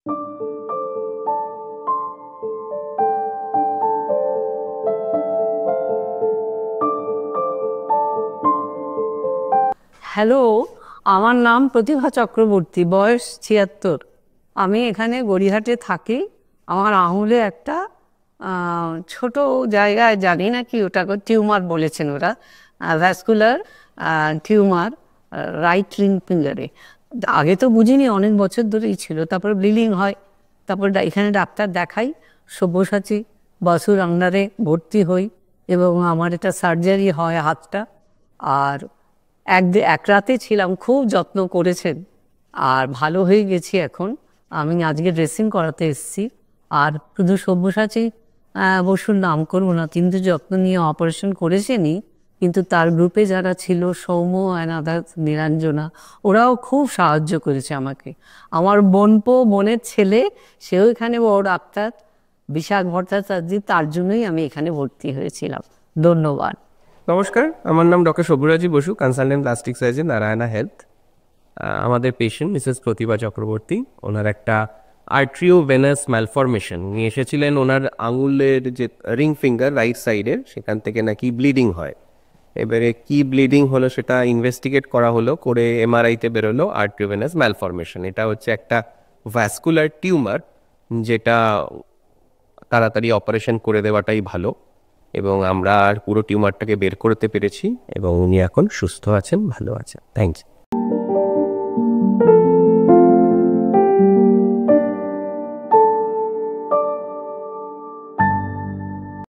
Hello, আমার নাম প্রতিভা চক্রবর্তী, বয়স ৭৬। আমি এখানে গড়িয়াহাটে থাকি। আমার আঙুলে একটা ছোট জায়গায়, জানি না কি ওটা, টিউমার বলেছেন ওরা, ভ্যাসকুলার টিউমার রাইট রিং ফিঙ্গারে। আগে তো বুঝিনি, অনেক বছর ধরেই ছিল। তারপরে ব্লিডিং হয়, তারপর এখানে ডাক্তার দেখাই, সব্যসাচী বাসুর আন্ডারে ভর্তি হই এবং আমার এটা সার্জারি হয় হাতটা। আর এক রাতে ছিলাম, খুব যত্ন করেছেন আর ভালো হয়ে গেছি এখন। আমি আজকে ড্রেসিং করাতে এসেছি। আর শুধু সব্যসাচী বসুর নাম করবো না, কিন্তু যত্ন নিয়ে অপারেশন করেছেনই, কিন্তু তার গ্রুপে যারা ছিল, সৌম্য অ্যান্ড আদার্স, নিরঞ্জনা, ওরাও খুব সাহায্য করেছে আমাকে। আমার বোনের ছেলে, সেও এখানে বড় ডাক্তার, বিশাখ ভট্টাচার্য, তার জন্যই আমি এখানে ভর্তি হয়েছিলাম। ধন্যবাদ। নমস্কার, আমার নাম doctor Sabyasachi Basu, consultant plastic surgeon, Narayana health. আমাদের পেশেন্ট মিসেস প্রতিভা চক্রবর্তী, ওনার একটা আর্ট্রিওভেনাস ম্যালফরমেশন নিয়ে এসেছিলেন। ওনার আঙুলের যে রিং ফিঙ্গার রাইট সাইডের, সেখান থেকে নাকি ব্লিডিং হয়। এবারে কি ব্লিডিং হলো সেটা ইনভেস্টিগেট করা হলো, করে এমআরআইতে বেরোলো আর্ট্রিওভেনাস ম্যালফরমেশন। এটা হচ্ছে একটা ভ্যাসকুলার টিউমার, যেটা তাড়াতাড়ি অপারেশন করে দেওয়াটাই ভালো। এবং আমরা পুরো টিউমারটাকে বের করতে পেরেছি এবং উনি এখন সুস্থ আছেন, ভালো আছেন। থ্যাংকস।